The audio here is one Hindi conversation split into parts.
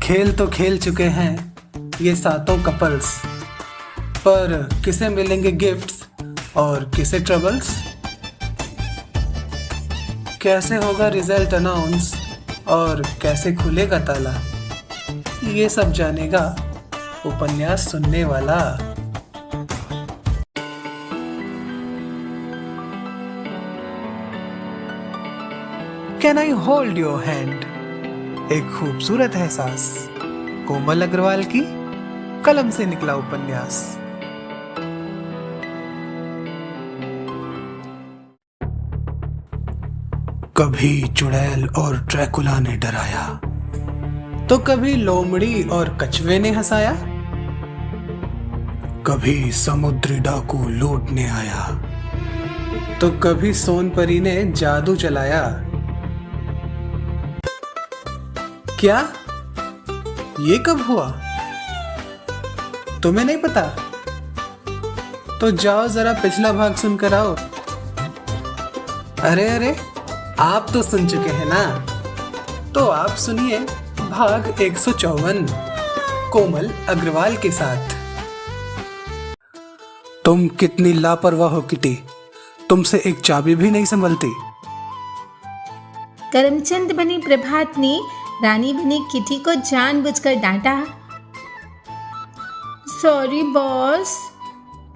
खेल तो खेल चुके हैं ये सातों कपल्स, पर किसे मिलेंगे गिफ्ट्स और किसे ट्रबल्स? कैसे होगा रिजल्ट अनाउंस और कैसे खुलेगा ताला? ये सब जानेगा उपन्यास सुनने वाला। Can I hold your hand? एक खूबसूरत एहसास, कोमल अग्रवाल की कलम से निकला उपन्यास। कभी चुड़ैल और ड्रैकुला ने डराया, तो कभी लोमड़ी और कछुए ने हंसाया। कभी समुद्री डाकू लूटने आया, तो कभी सोनपरी ने जादू चलाया। क्या ये कब हुआ? तुम्हें नहीं पता? तो जाओ जरा पिछला भाग सुनकर आओ। अरे आप तो सुन चुके हैं ना, तो आप सुनिए भाग 154 कोमल अग्रवाल के साथ। तुम कितनी लापरवाह हो किटी, तुमसे एक चाबी भी नहीं संभलती। करमचंद बनी प्रभात ने रानी बनी किटी को जानबूझकर डांटा। Sorry boss.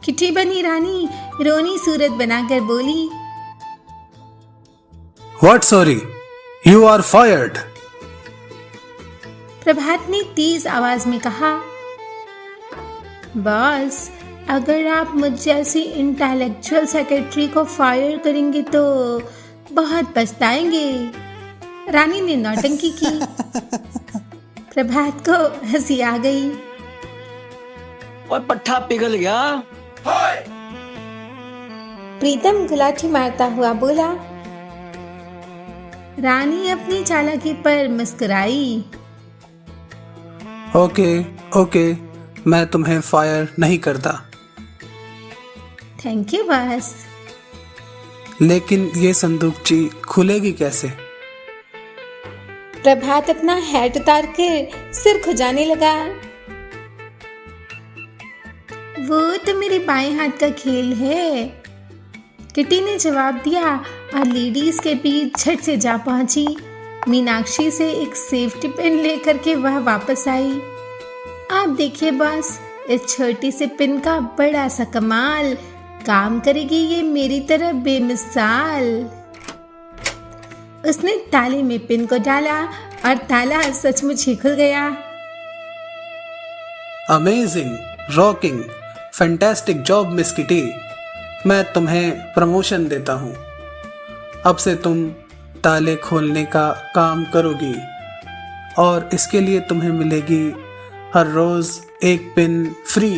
किटी बनी रानी रोनी सूरत बनाकर बोली। What sorry? You are fired. Prabhat ने तेज आवाज में कहा। बॉस, अगर आप मुझ जैसी इंटेलेक्चुअल सेक्रेटरी को फायर करेंगे तो बहुत पछताएंगे। रानी ने नौटंकी की। प्रभात को हंसी आ गई। और पट्टा पिघल गया। प्रीतम गुलाठी मारता हुआ बोला। रानी अपनी चालाकी पर मुस्कुराई। ओके, मैं तुम्हें फायर नहीं करता। Thank you boss. लेकिन ये संदूकची खुलेगी कैसे? प्रभात अपना हैट उतार कर सिर खुजाने लगा। वो तो मेरे बाएं हाथ का खेल है, किटी ने जवाब दिया और लेडीज के बीच झट से जा पहुंची। मीनाक्षी से एक सेफ्टी पिन लेकर के वह वापस आई। आप देखिए बॉस, इस छोटी से पिन का बड़ा सा कमाल, काम करेगी ये मेरी तरह बेमिसाल। उसने ताले में पिन को डाला और ताला सचमुच ही खुल गया। Amazing, rocking, fantastic job miss kitty. मैं तुम्हें प्रमोशन देता हूँ। अब से तुम ताले खोलने का काम करोगी और इसके लिए तुम्हें मिलेगी हर रोज एक पिन फ्री।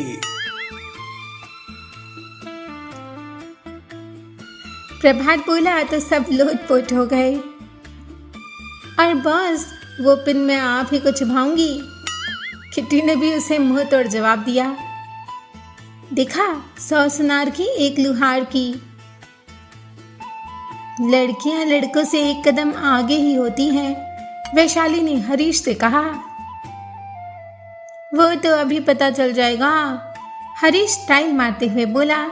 प्रभात बोला तो सब लोटपोट हो गए। और बॉस, वो पिन मैं आप ही को चुभाऊंगी। किटी ने भी उसे मुंह तोड़ जवाब दिया। देखा, 100 सुनार की एक लुहार की। लड़कियां लड़कों से एक कदम आगे ही होती हैं, वैशाली ने हरीश से कहा। वो तो अभी पता चल जाएगा, हरीश स्टाइल मारते हुए बोला।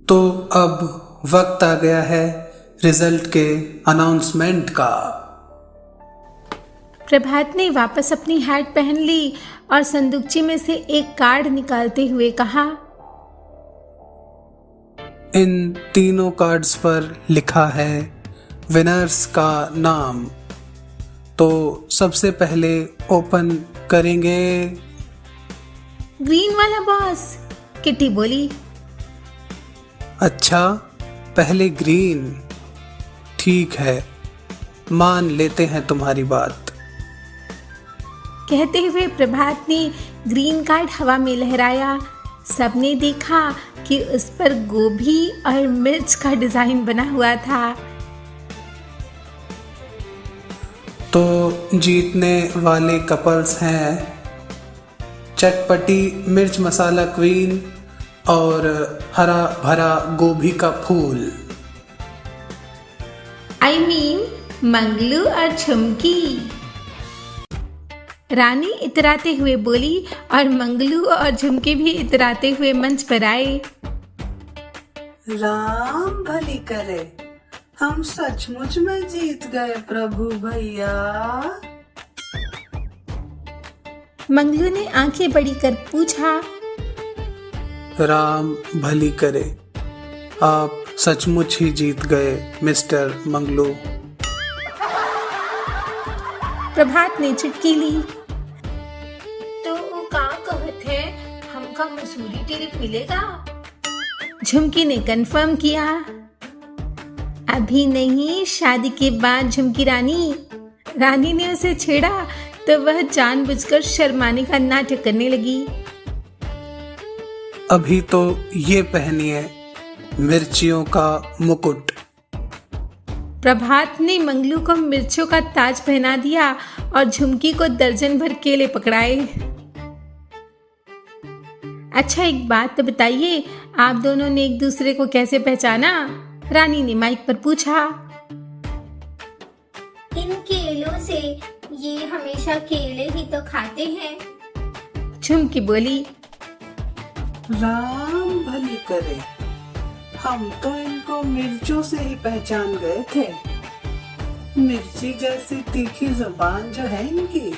तो अब वक्त आ गया है रिजल्ट के अनाउंसमेंट का। प्रभात ने वापस अपनी हैट पहन ली और संदूकची में से एक कार्ड निकालते हुए कहा। इन तीनों कार्ड्स पर लिखा है विनर्स का नाम। तो सबसे पहले ओपन करेंगे। ग्रीन वाला बॉस, किटी बोली। अच्छा, पहले ग्रीन। ठीक है, मान लेते हैं तुम्हारी बात। कहते हुए प्रभात ने ग्रीन कार्ड हवा में लहराया। सबने देखा कि उस पर गोभी और मिर्च का डिजाइन बना हुआ था। तो जीतने वाले कपल्स हैं चटपटी मिर्च मसाला क्वीन और हरा भरा गोभी का फूल। I mean, मंगलू और झुमकी। रानी इतराते हुए बोली और मंगलू और झुमके भी इतराते हुए मंच पर आए। राम भली करे, हम सचमुच में जीत गए प्रभु भैया। मंगलू ने आंखें बड़ी कर पूछा। राम भली करे, आप सचमुच ही जीत गए मिस्टर मंगलू। प्रभात ने चुटकी ली। तो वो का कहत है, हमका मसूरी टिकट मिलेगा? झुमकी ने कंफर्म किया। अभी नहीं, शादी के बाद झुमकी रानी। रानी ने उसे छेड़ा तो वह जानबूझकर शर्माने का नाटक करने लगी। अभी तो ये पहनिए मिर्चियों का मुकुट। प्रभात ने मंगलू को मिर्चों का ताज पहना दिया और झुमकी को दर्जन भर केले पकड़ाए। अच्छा, एक बात तो बताइए, आप दोनों ने एक दूसरे को कैसे पहचाना? रानी ने माइक पर पूछा। इन केलों से, ये हमेशा केले ही तो खाते हैं। झुमकी बोली। राम भली करे, हम तो इनको मिर्चों से ही पहचान गए थे। मिर्ची जैसी तीखी जुबान जो है इनकी।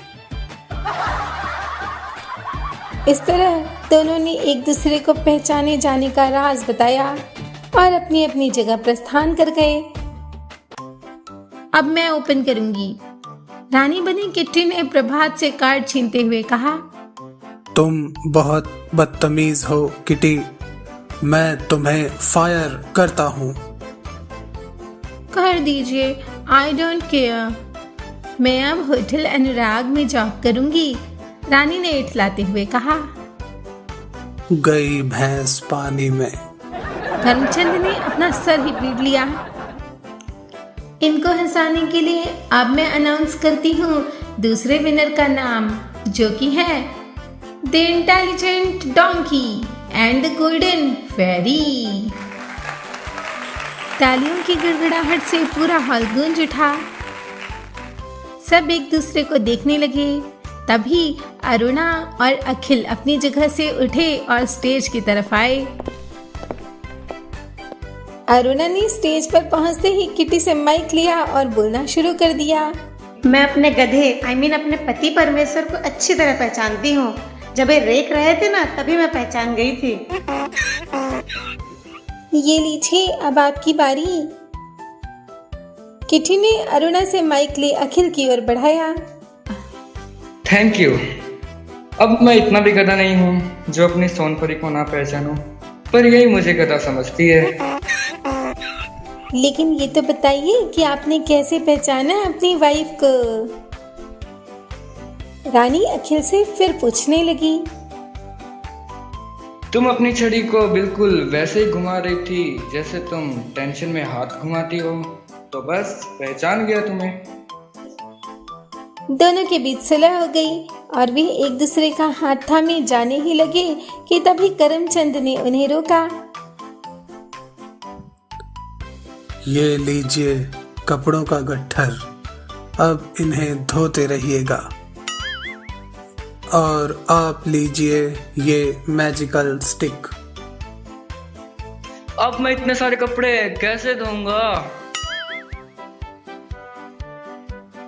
इस तरह दोनों ने एक दूसरे को पहचाने जाने का राज बताया और अपनी अपनी जगह प्रस्थान कर गए। अब मैं ओपन करूंगी। रानी बनी किट्टी ने प्रभात से कार्ड छीनते हुए कहा। तुम बहुत बदतमीज हो किटी, मैं तुम्हें फायर करता हूँ। कर दीजिए, आई डोंट केयर। मैं अब होटल अनुराग में जॉब करूंगी, रानी ने इठलाते हुए कहा। गई भैंस पानी में। करमचंद ने अपना सर ही पीट लिया। इनको हंसाने के लिए अब मैं अनाउंस करती हूँ दूसरे विनर का नाम, जो कि है the intelligent donkey and the golden fairy. तालियों की गड़गड़ाहट से पूरा हॉल गूंज उठा। सब एक दूसरे को देखने लगे। तभी अरुणा और अखिल अपनी जगह से उठे और स्टेज की तरफ आए। अरुणा ने स्टेज पर पहुंचते ही किटी से माइक लिया और बोलना शुरू कर दिया। मैं अपने गधे अपने पति परमेश्वर को अच्छी तरह पहचानती हूँ। जब ये रेक रहे थे ना, तभी मैं पहचान गई थी। ये लीजिए, अब आपकी बारी। किटी ने अरुणा से माइक ले अखिल की ओर बढ़ाया। Thank you. अब मैं इतना भी गधा नहीं हूँ जो अपनी सोनपरी को ना पहचानूं, पर यही मुझे गधा समझती है। लेकिन ये तो बताइए कि आपने कैसे पहचाना अपनी वाइफ को? रानी अखिल से फिर पूछने लगी। तुम अपनी छड़ी को बिल्कुल वैसे ही घुमा रही थी जैसे तुम टेंशन में हाथ घुमाती हो, तो बस पहचान गया तुम्हें। दोनों के बीच सुलह हो गई और वे एक दूसरे का हाथ थामे जाने ही लगे कि तभी करमचंद ने उन्हें रोका। ये लीजिए कपड़ों का गट्ठर, अब इन्हें धोते रहिएगा। और आप लीजिए ये मैजिकल स्टिक। अब मैं इतने सारे कपड़े कैसे धोऊंगा?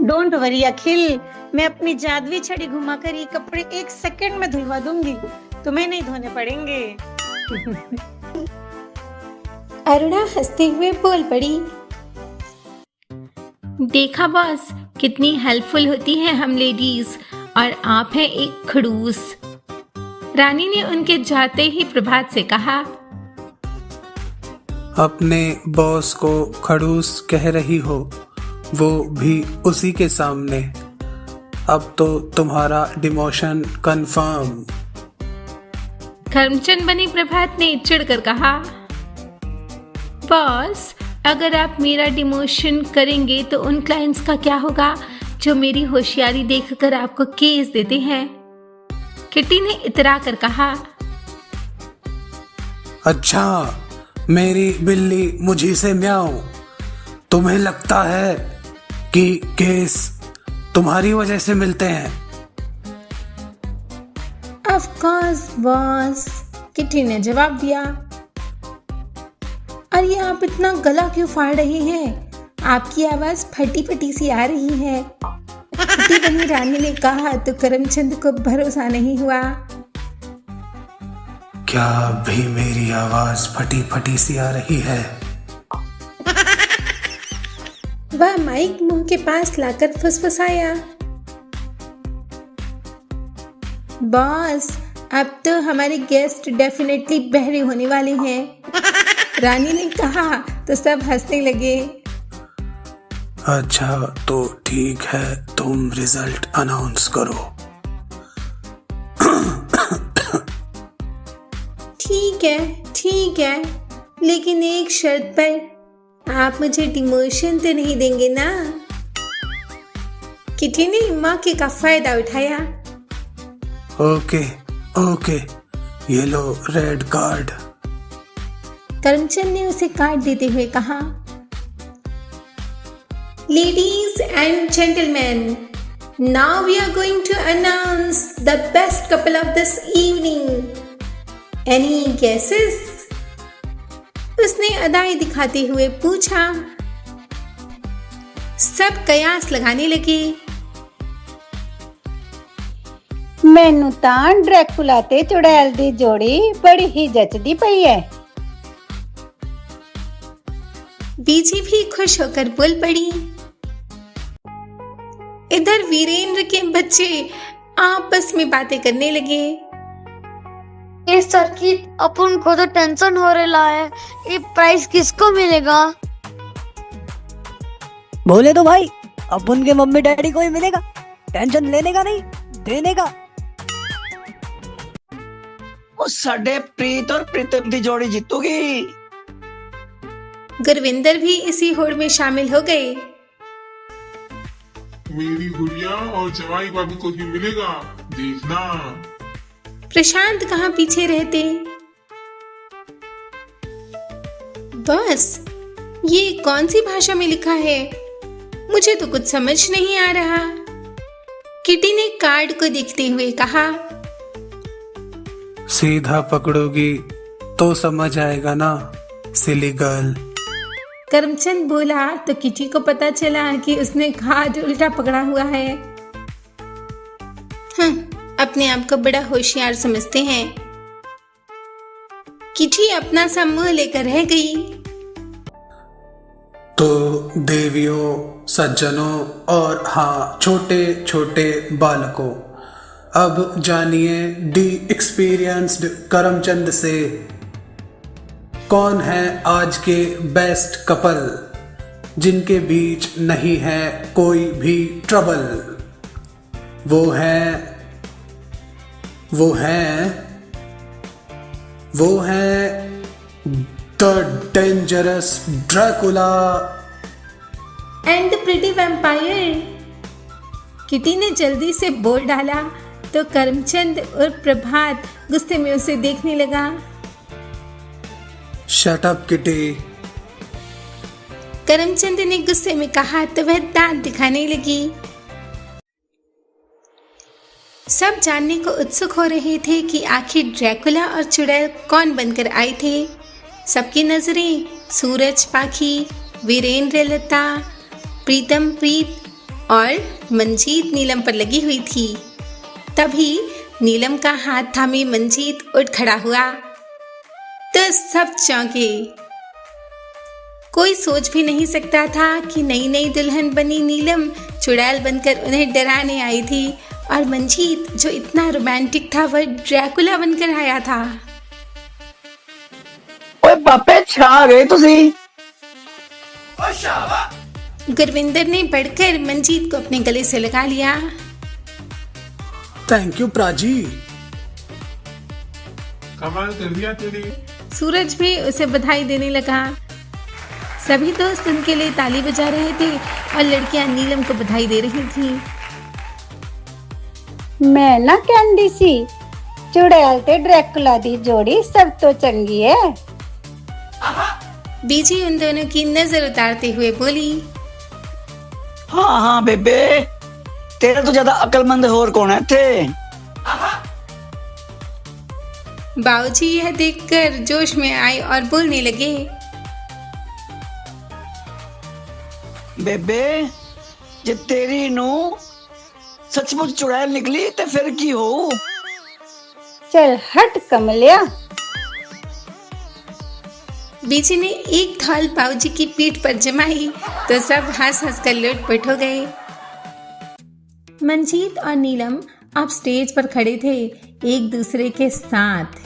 डोंट वरी अखिल, मैं अपनी जादुई छड़ी घुमाकर ये कपड़े 1 सेकंड में धुलवा दूंगी। तुम्हें नहीं धोने पड़ेंगे। अरुणा हंसते हुए बोल पड़ी। देखा बॉस, कितनी हेल्पफुल होती है हम लेडीज, और आप हैं एक खड़ूस। रानी ने उनके जाते ही प्रभात से कहा। अपने बॉस को खड़ूस कह रही हो, वो भी उसी के सामने। अब तो तुम्हारा डिमोशन कंफर्म। करमचंद बनी प्रभात ने चिढ़कर कहा। बॉस, अगर आप मेरा डिमोशन करेंगे तो उन क्लाइंट्स का क्या होगा जो मेरी होशियारी देखकर आपको केस देते हैं? किटी ने इतरा कर कहा। अच्छा, मेरी बिल्ली मुझी से म्याऊं। तुम्हें लगता है कि केस तुम्हारी वजह से मिलते हैं? कोर्स बॉस, किटी ने जवाब दिया। अरे आप इतना गला क्यों फाड़ रहे हैं? आपकी आवाज फटी फटी सी आ रही है। किटी बनी रानी ने कहा तो करमचंद को भरोसा नहीं हुआ। क्या अब भी मेरी आवाज फटी फटी सी आ रही है? वह माइक मुंह के पास लाकर फुसफुसाया। बॉस, अब तो हमारे गेस्ट डेफिनेटली बहरे होने वाले हैं, रानी ने कहा तो सब हंसने लगे। अच्छा तो ठीक है, तुम रिजल्ट अनाउंस करो। ठीक है, लेकिन एक शर्त पर, आप मुझे डिमोशन तो नहीं देंगे ना? किटी ने मौके का फायदा उठाया। ओके, ये लो रेड कार्ड। करमचंद ने उसे कार्ड देते हुए कहा, Ladies and gentlemen, now we are going to announce the best couple of this evening. Any guesses? उसने अदाएं दिखाते हुए पूछा। सब कयास लगाने लगे। मैनू तां ड्रैकुला ते चुड़ैल दी जोड़ी बड़ी ही जचदी पई है। बीजी भी खुश होकर बोल पड़ी। इधर वीरेंद्र के बच्चे आपस में बातें करने लगे। ये सर की अपन को तो टेंशन हो रहा है, ये प्राइस किसको मिलेगा? बोले तो भाई, अपन के मम्मी डैडी को ही मिलेगा, टेंशन लेने का नहीं, देने का। ਉਹ ਸਾਡੇ ਪ੍ਰੀਤ और प्रीतम ਦੀ जोड़ी जीतूगी। गुरविंदर भी इसी होड़ में शामिल हो गए। मेरी गुड़िया और जवाई भाभी को ही मिलेगा, देखना। प्रशांत कहाँ पीछे रहते। बस ये कौन सी भाषा में लिखा है? मुझे तो कुछ समझ नहीं आ रहा। किटी ने कार्ड को देखते हुए कहा, सीधा पकड़ोगी तो समझ आएगा ना, सिली गर्ल। करमचंद बोला तो किटी को पता चला कि उसने कार्ड उल्टा पकड़ा हुआ है। अपने आप को बड़ा होशियार समझते हैं। किटी अपना सा मुंह लेकर रह गई। तो देवियों, सज्जनों और हाँ छोटे छोटे बालकों, अब जानिए दी एक्सपीरियंस्ड करमचंद से कौन है आज के बेस्ट कपल जिनके बीच नहीं है कोई भी ट्रबल। वो है the dangerous Dracula and the pretty vampire. Kitty ने जल्दी से बोल डाला तो करमचंद और प्रभात गुस्से में उसे देखने लगा। Shut up kitty. करमचंद ने गुस्से में कहा तो वह दांत दिखाने लगी। सब जानने को उत्सुक हो रहे थे कि आखिर ड्रैकुला और चुड़ैल कौन बनकर आए थे। सबकी नजरें सूरज पाखी, वीरेंद्र लता, प्रीतम प्रीत और मंजीत नीलम पर लगी हुई थी। तभी नीलम का हाथ थामे मंजीत उठ खड़ा हुआ तो सब चौंके। कोई सोच भी नहीं सकता था कि नई नई दुल्हन बनी नीलम चुड़ैल बनकर उन्हें डराने आई थी और मंजीत जो इतना रोमांटिक था वह ड्रैकुला बनकर आया था। ओए पापे छा गए तुसी। गुरविंदर ने बढ़कर मंजीत को अपने गले से लगा लिया। Thank you paaji. कमाल कर दिया तेरी। सूरज भी उसे बधाई देने लगा। सभी दोस्त उनके लिए ताली बजा रहे थे और लड़कियां नीलम को बधाई दे रही थी। मैं ना कहंदी सी चुड़ैल ते ड्रैकुला दी जोड़ी सब तो चंगी है। बीजी उन दोनों की नजर उतारते हुए बोली। हाँ हाँ बेबे, तेरे तो ज्यादा अकलमंद होर कौन है थे। बाबूजी यह देखकर जोश में आए और बोलने लगे, बेबे जे तेरी नू सचमुच चुड़ैल निकली तो फिर की हो। चल हट कमलिया। बीजी ने एक थाल बाबूजी की पीठ पर जमाई तो सब हंस हंस कर लोटपोट हो गए। मंजीत और नीलम अब स्टेज पर खड़े थे एक दूसरे के साथ।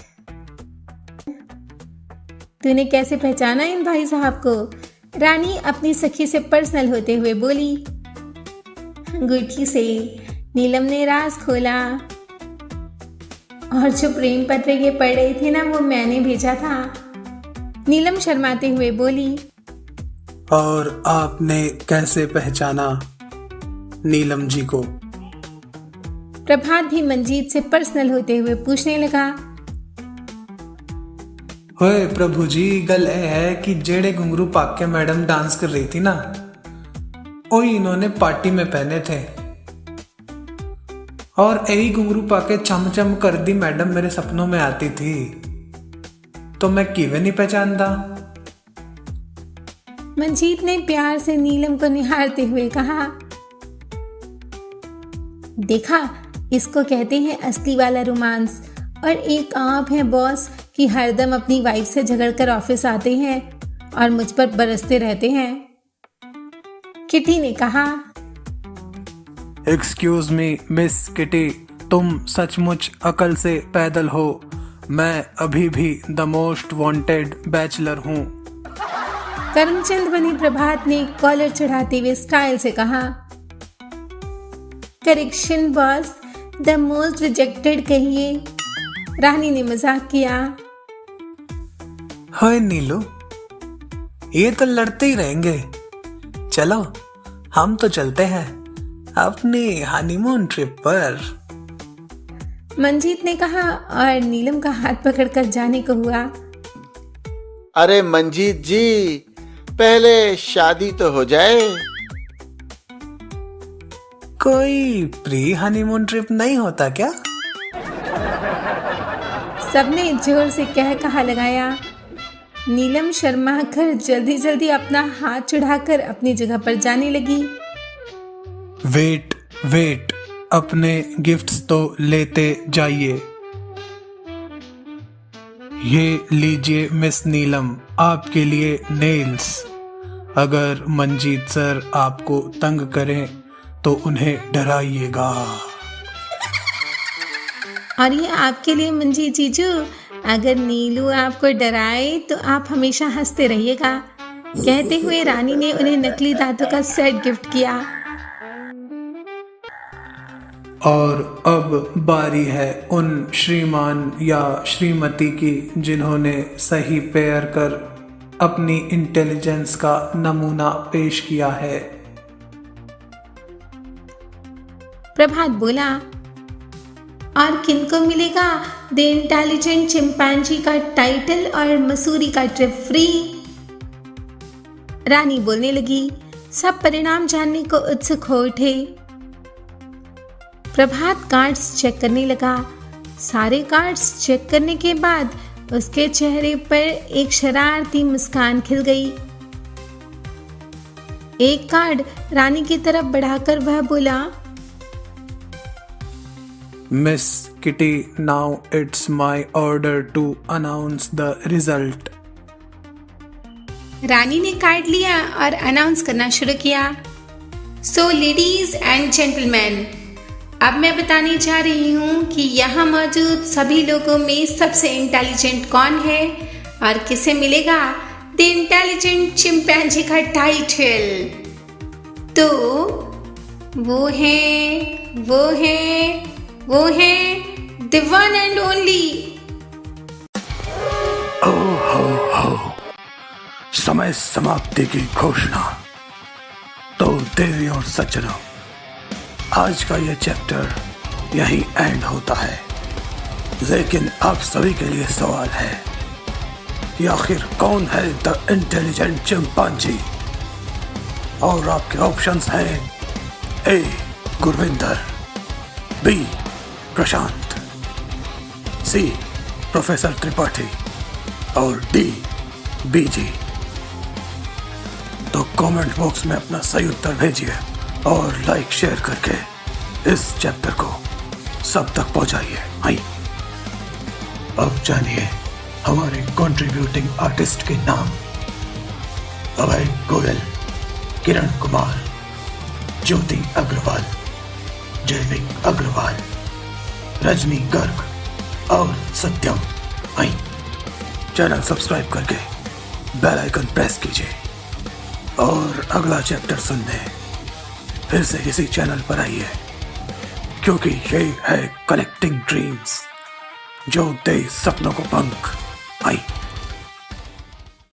तूने कैसे पहचाना इन भाई साहब को? रानी अपनी सखी से पर्सनल होते हुए बोली। अंगूठी से नीलम ने राज खोला। और जो प्रेम पत्र ये पढ़ रहे थे ना, वो मैंने भेजा था। नीलम शर्माते हुए बोली। और आपने कैसे पहचाना नीलम जी को? प्रभात भी मंजीत से पर्सनल होते हुए पूछने लगा। होए प्रभु जी, गल है कि जेड़े घुंघरू पाक के मैडम डांस कर रही थी ना, वही इन्होंने पार्टी में पहने थे। और यही घुंघरू पाके चम चम कर दी मैडम मेरे सपनों में आती थी, तो मैं किवे नहीं पहचानता। मंजीत ने प्यार से नीलम को निहारते हुए कहा, देखा, इसको कहते हैं असली वाला रोमांस। और एक आप हैं बॉस कि हरदम अपनी वाइफ से झगड़कर ऑफिस आते हैं और मुझ पर बरसते रहते हैं। किटी ने कहा, एक्सक्यूज मी मिस किटी, तुम सचमुच अकल से पैदल हो। मैं अभी भी द मोस्ट वांटेड बैचलर हूँ। करमचंद बनी प्रभात ने कॉलर चढ़ाते हुए स्टाइल से कहा, correction boss, the most rejected कहिए। रानी ने मजाक किया। हाय नीलू, ये तो लड़ते ही रहेंगे। चलो हम तो चलते हैं अपनी हनीमून ट्रिप पर। मंजीत ने कहा और नीलम का हाथ पकड़कर जाने को हुआ। अरे मंजीत जी, पहले शादी तो हो जाए। कोई प्री हनीमून ट्रिप नहीं होता क्या? सबने जोर से कह कहा लगाया। नीलम शर्मा कर जल्दी जल्दी अपना हाथ चढ़ाकर अपनी जगह पर जाने लगी। वेट वेट, अपने गिफ्ट्स तो लेते जाइए। ये लीजिए मिस नीलम, आपके लिए नेल्स। अगर मंजीत सर आपको तंग करें तो उन्हें डराइएगा। और ये आपके लिए मंजीत जीजू, अगर नीलू आपको डराए तो आप हमेशा हंसते रहिएगा। कहते हुए रानी ने उन्हें नकली दांतों का सेट गिफ्ट किया। और अब बारी है उन श्रीमान या श्रीमती की जिन्होंने सही पेयर कर अपनी इंटेलिजेंस का नमूना पेश किया है। प्रभात बोला, और किनको मिलेगा द इंटेलिजेंट चिंपैंजी का टाइटल और मसूरी का ट्रिप फ्री? रानी बोलने लगी। सब परिणाम जानने को उत्सुक हो उठे। प्रभात कार्ड्स चेक करने लगा। सारे कार्ड्स चेक करने के बाद उसके चेहरे पर एक शरारती मुस्कान खिल गई। एक कार्ड रानी की तरफ बढ़ाकर वह बोला, Miss Kitty, now it's my order to announce the result. रानी ने कार्ड लिया और अनाउंस करना शुरू किया। सो लेडीज एंड जेंटलमैन, अब मैं बताने जा रही हूँ कि यहाँ मौजूद सभी लोगों में सबसे इंटेलिजेंट कौन है और किसे मिलेगा द इंटेलिजेंट चिंपैंजी का टाइटल। तो वो है द वन एंड ओनली। हो समय समाप्ति की घोषणा। तो देवी और सज्जनों, आज का ये चैप्टर यहीं एंड होता है। लेकिन आप सभी के लिए सवाल है कि आखिर कौन है द इंटेलिजेंट चिंपैंजी? और आपके ऑप्शंस हैं ए गुरविंदर, बी प्रशांत, सी प्रोफेसर त्रिपाठी और डी बीजी। तो कमेंट बॉक्स में अपना सही उत्तर भेजिए और लाइक शेयर करके इस चैप्टर को सब तक पहुंचाइए। आई अब जानिए हमारे कंट्रीब्यूटिंग आर्टिस्ट के नाम। अभय गोयल, किरण कुमार, ज्योति अग्रवाल, जैविक अग्रवाल, रजनी गर्ग और सत्यम। आई चैनल सब्सक्राइब करके बेल आइकन प्रेस कीजिए और अगला चैप्टर सुनने फिर से इसी चैनल पर आइए, क्योंकि ये है कनेक्टिंग ड्रीम्स जो दे सपनों को पंख। आई